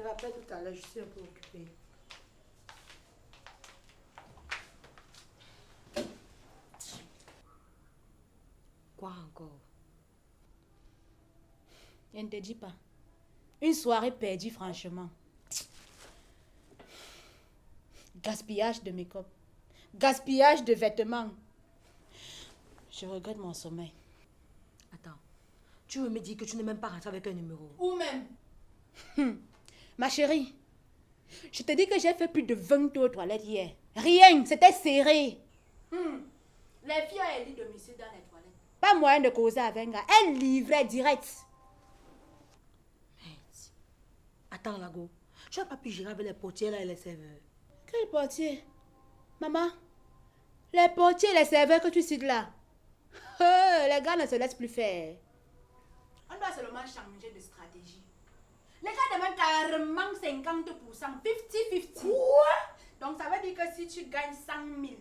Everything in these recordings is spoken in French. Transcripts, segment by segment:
te rappelle tout à l'heure, je suis un peu occupée. Quoi encore? Je ne te dis pas. Une soirée perdue, franchement. Gaspillage de make-up. Gaspillage de vêtements. Je regrette mon sommeil. Attends, tu veux me dire que tu n'es même pas rentré avec un numéro? Ou même. Ma chérie, je te dis que j'ai fait plus de 20 tours aux toilettes hier. Rien, c'était serré. Les filles ont élu domicile dans les toilettes. Pas moyen de causer avec un gars. Elle livrait direct. Attends, Lago, tu n'as pas pu gérer avec les portiers là et les serveurs? Quel portier? Maman, les portiers et les serveurs que tu cites là, les gars ne se laissent plus faire. On doit seulement changer de stratégie. Les gars demandent carrément 50%, 50-50. Quoi? Donc ça veut dire que si tu gagnes 100 000,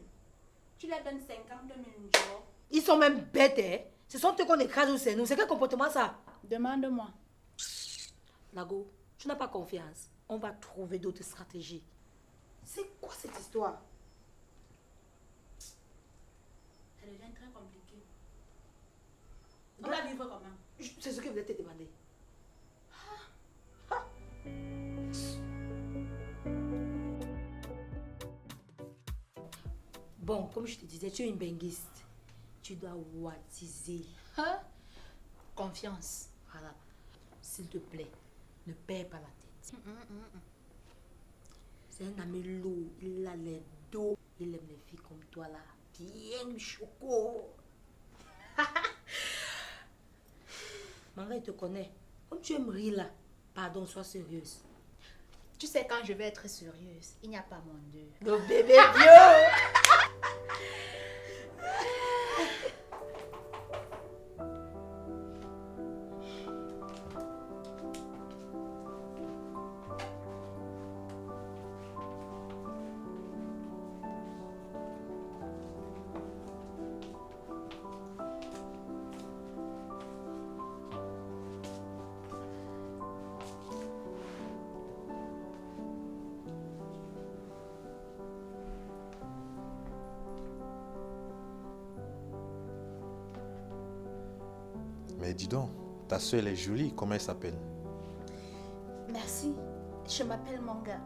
tu leur donnes 50 000 jours. Ils sont même bêtes, hein? Ce sont eux qu'on écrase ou c'est nous. C'est quel comportement ça? Demande-moi. Lago, tu n'as pas confiance. On va trouver d'autres stratégies. C'est quoi cette histoire? Ça devient très compliqué. On va vivre comment? C'est ce que je voulais te demander. Bon, comme je te disais, tu es une benguiste. Tu dois wattiser. Confiance. Voilà. S'il te plaît, ne perds pas la tête. C'est un ami lourd. Il a les dos. Il aime les filles comme toi là. Bien choco. Maman, il te connaît. Comme tu aimes rire là. Pardon, sois sérieuse. Tu sais, quand je vais être sérieuse, il n'y a pas mon deux. Le bébé bio. Mais dis donc, ta soeur elle est jolie, comment elle s'appelle? Merci, je m'appelle Manga.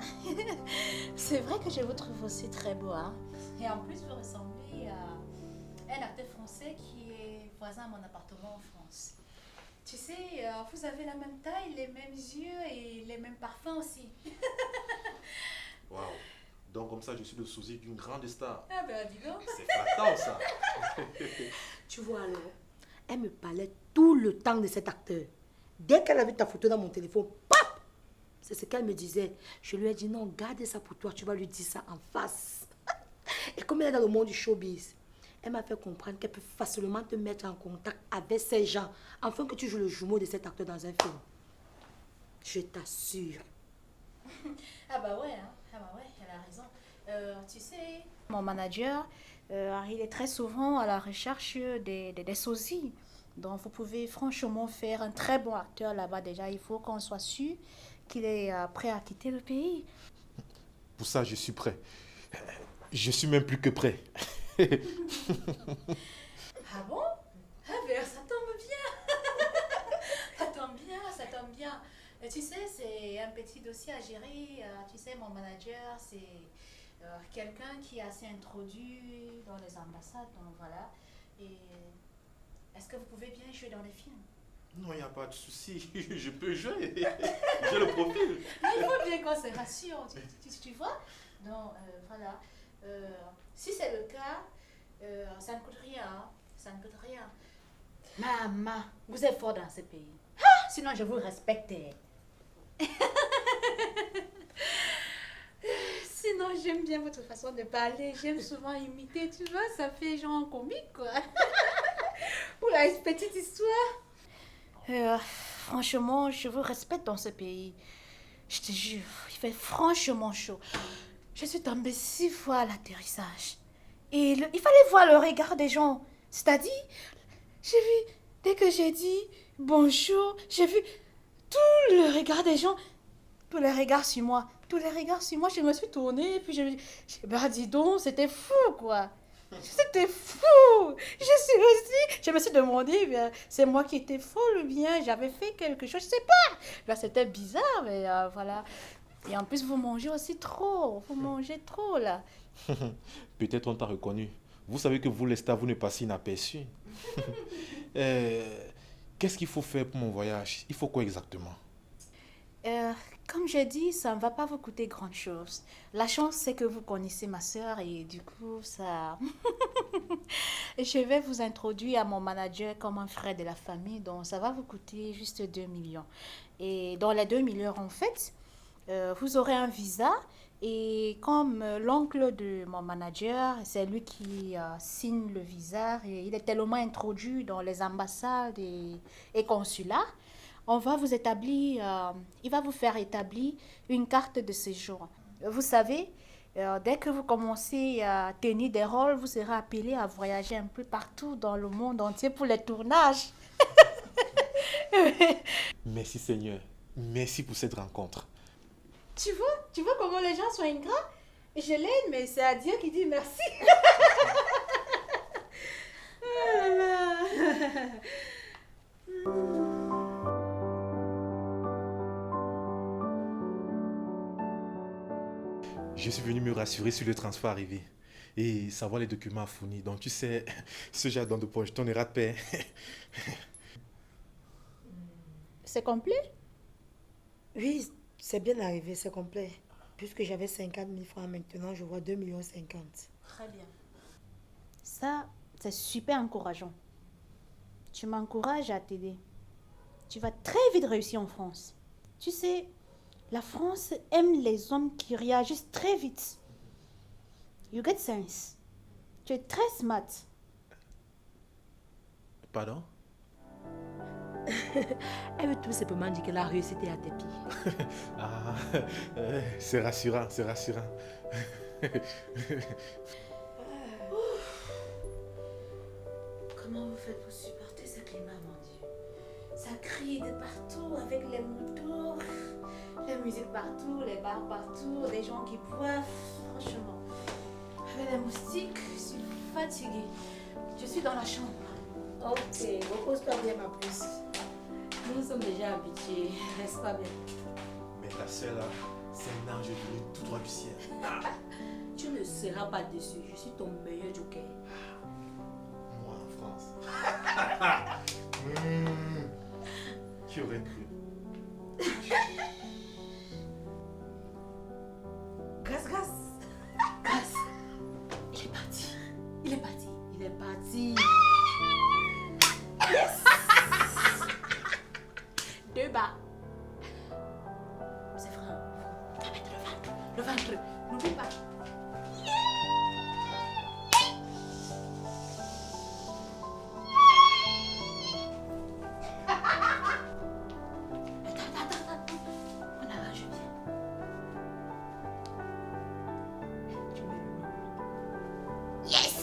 C'est vrai que je vous trouve aussi très beau, hein? Et en plus, vous ressemblez à un acteur français qui est voisin à mon appartement en France. Tu sais, vous avez la même taille, les mêmes yeux et les mêmes parfums aussi. Waouh! Donc comme ça, je suis le sosie d'une grande star. Ah ben, dis donc. C'est flattant ça! Tu vois alors, elle me parlait tout le temps de cet acteur. Dès qu'elle a vu ta photo dans mon téléphone, pop! C'est ce qu'elle me disait. Je lui ai dit non, garde ça pour toi, tu vas lui dire ça en face. Et comme elle est dans le monde du showbiz, elle m'a fait comprendre qu'elle peut facilement te mettre en contact avec ces gens, afin que tu joues le jumeau de cet acteur dans un film. Je t'assure. Ah bah ouais, hein. Ah bah ouais, elle a raison. Tu sais, mon manager, il est très souvent à la recherche des sosies. Donc vous pouvez franchement faire un très bon acteur là-bas déjà. Il faut qu'on soit sûr qu'il est prêt à quitter le pays. Pour ça, je suis prêt. Je suis même plus que prêt. Ah bon? Ah ben ça tombe bien. Ça tombe bien, ça tombe bien. Tu sais, c'est un petit dossier à gérer. Tu sais, mon manager, c'est quelqu'un qui est assez introduit dans les ambassades. Donc voilà. Et est-ce que vous pouvez bien jouer dans les films? Non, il n'y a pas de souci. Je peux jouer. J'ai le profil. Il faut bien qu'on se rassure, tu vois? Donc voilà. Si c'est le cas, ça ne coûte rien. Hein. Ça ne coûte rien. Maman, vous êtes fort dans ce pays. Ah, sinon, je vous respecte. Sinon, j'aime bien votre façon de parler. J'aime souvent imiter, tu vois. Ça fait genre comique, quoi. Pour la petite histoire. Franchement, je vous respecte dans ce pays. Je te jure, il fait franchement chaud. Je suis tombée 6 fois à l'atterrissage. Et il fallait voir le regard des gens. C'est-à-dire, j'ai vu, dès que j'ai dit bonjour, j'ai vu tout le regard des gens. tous les regards sur moi. Tous les regards sur moi, je me suis tournée, puis bah dis donc, c'était fou, quoi. C'était fou. Je me suis demandé, bien, c'est moi qui étais folle ou bien j'avais fait quelque chose, je sais pas. Là, c'était bizarre, mais voilà. Et en plus, vous mangez aussi trop. Vous mangez trop, là. Peut-être on t'a reconnu. Vous savez que vous, les stars, vous ne passez inaperçus. Qu'est-ce qu'il faut faire pour mon voyage? Il faut quoi exactement? Comme j'ai dit, ça ne va pas vous coûter grand-chose. La chance, c'est que vous connaissez ma soeur et du coup, ça... Je vais vous introduire à mon manager comme un frère de la famille, donc ça va vous coûter juste 2 millions. Et dans les 2 millions, en fait, vous aurez un visa et comme l'oncle de mon manager, c'est lui qui signe le visa et il est tellement introduit dans les ambassades et consulats. On va vous établir, il va vous faire établir une carte de séjour. Vous savez, dès que vous commencez à tenir des rôles, vous serez appelé à voyager un peu partout dans le monde entier pour les tournages. Merci Seigneur. Merci pour cette rencontre. Tu vois comment les gens sont ingrats? Je l'aide, mais c'est à Dieu qui dit merci. Oh là là. Je suis venu me rassurer sur le transfert arrivé et savoir les documents fournis. Donc tu sais, ce jardin de poche, ton ira de paix. C'est complet? Oui, c'est bien arrivé, c'est complet. Puisque j'avais 50 000 francs, maintenant je vois 2,50 millions. Très bien. Ça, c'est super encourageant. Tu m'encourages à t'aider. Tu vas très vite réussir en France. Tu sais, la France aime les hommes qui réagissent très vite. You get sense. Tu es très smart. Pardon? Elle veut tout simplement dire que la réussite est à tes pieds. Ah, c'est rassurant, c'est rassurant. Comment vous faites pour supporter ce climat, mon Dieu? Ça crie de partout avec les motos, la musique partout, les bars partout, les gens qui boivent. Franchement, avec les moustiques, je suis fatiguée. Je suis dans la chambre. Ok, repose-toi bien ma puce. Nous sommes déjà habitués, n'est-ce pas bien? Mais ta soeur là, c'est un ange venu tout droit du ciel. Tu ne seras pas déçu, je suis ton meilleur joker. Moi en France. Qui aurait cru? Grâce. Il est parti. Il est parti. Il est parti. Yes! 2 bas. C'est vrai. On va mettre le ventre. N'oublie pas. Attends. On arrange bien. Tu mets le ventre. Yes!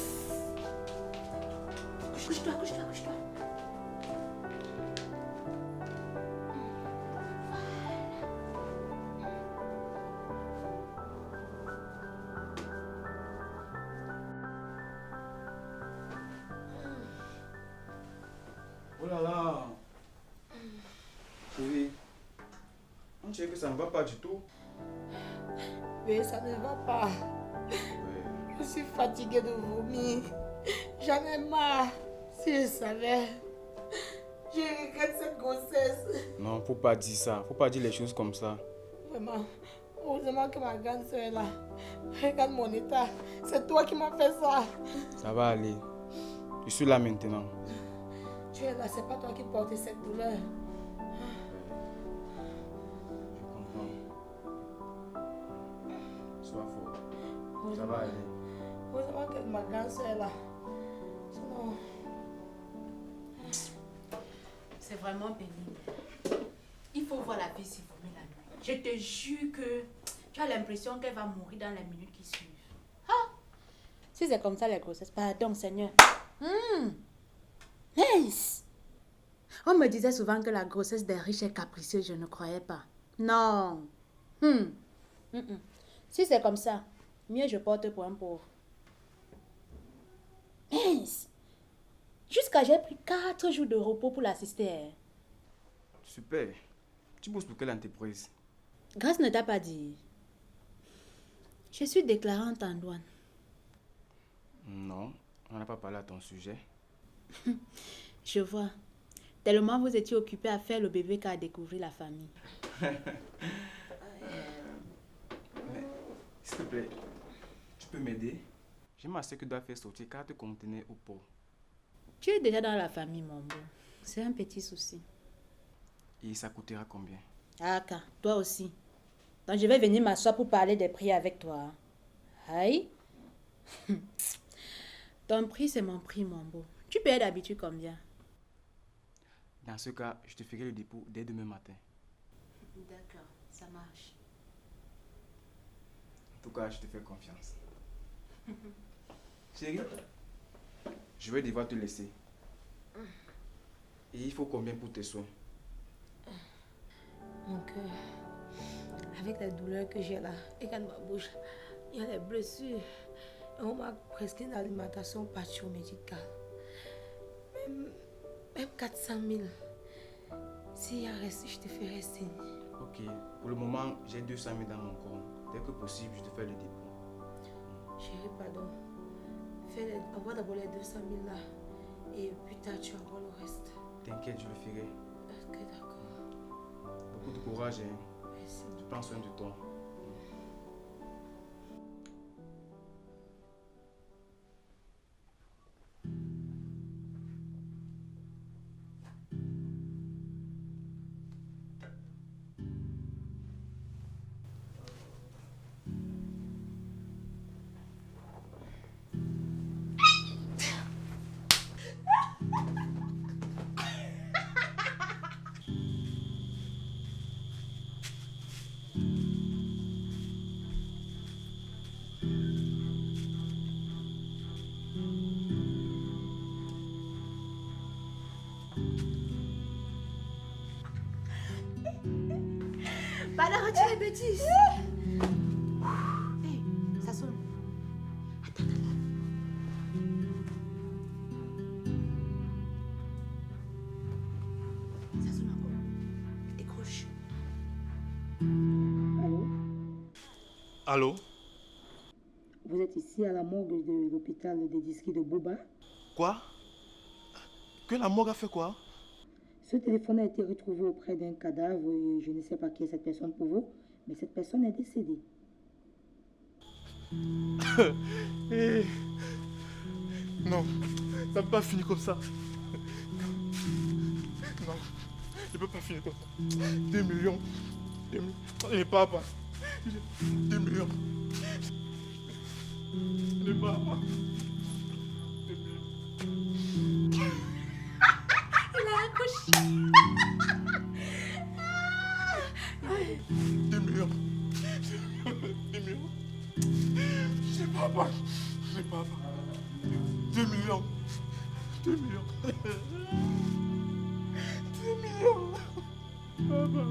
Couche-toi. Oh là là. Chérie, on dirait que ça ne va pas du tout. Mais ça ne va pas. Je suis fatiguée de vomir. J'en ai marre. Si je savais. Je regrette cette grossesse. Non, faut pas dire ça. Faut pas dire les choses comme ça. Vraiment. Heureusement que ma grande soeur est là. Regarde mon état. C'est toi qui m'as fait ça. Ça va aller. Je suis là maintenant. Tu es là, c'est pas toi qui portais cette douleur. Je comprends. Sois fort. Ça va aller. Heureusement que ma grande soeur est là. Sinon... C'est vraiment pénible. Il faut voir la vie s'il vomit la nuit. Je te jure que tu as l'impression qu'elle va mourir dans les minutes qui suivent. Ah! Si c'est comme ça les grossesses, pardon Seigneur. Nice! On me disait souvent que la grossesse des riches est capricieuse, je ne croyais pas. Non, Si c'est comme ça, mieux je porte pour un pauvre. Mince! Jusqu'à j'ai pris 4 jours de repos pour l'assister. Super. Tu bosses pour quelle entreprise? Grâce ne t'a pas dit. Je suis déclarante en douane. Non, on n'a pas parlé à ton sujet. Je vois. Tellement vous étiez occupé à faire le bébé qu'à découvrir la famille. S'il te plaît, tu peux m'aider? J'ai ma sœur qui doit faire sortir 4 conteneurs au pot. Tu es déjà dans la famille, mon beau. C'est un petit souci. Et ça coûtera combien? Ah, toi aussi. Donc je vais venir m'asseoir pour parler des prix avec toi. Aïe. Ton prix, c'est mon prix, mon beau. Tu payes d'habitude combien? Dans ce cas, je te ferai le dépôt dès demain matin. D'accord, ça marche. En tout cas, je te fais confiance. Chérie, je vais devoir te laisser. Et il faut combien pour tes soins? Mon cœur, avec la douleur que j'ai là, et dans ma bouche, il y a des blessures. Et on m'a prescrit une alimentation patio-médicale. Même 400 000. S'il y a reste, je te ferai signe. Ok, pour le moment, j'ai 200 000 dans mon compte. Dès que possible, je te fais le dépôt. Chérie, pardon. Envoie d'abord les 200 000 là. Et plus tard, tu envoies le reste. T'inquiète, je le ferai. Ok, d'accord. Beaucoup de courage, hein. Merci. Tu prends soin de toi. Pas d'arrêter les bêtises. Hey, ça sonne. Attends. Ça sonne encore. Décroche. Allô? Allô? Vous êtes ici à la morgue de l'hôpital des districts de Boba. Quoi? Que la morgue a fait quoi? Ce téléphone a été retrouvé auprès d'un cadavre et je ne sais pas qui est cette personne pour vous, mais cette personne est décédée. Eh, non, ça ne peut pas finir comme ça. Non, je ne peux pas finir comme ça. 2 millions. 2 millions. Il n'est pas papa. 2 millions. Il n'est pas papa. 2 millions. Il a accouché. 2 millions. 2 millions. C'est papa. C'est papa. 2 millions. 2 millions. 2 millions. Papa.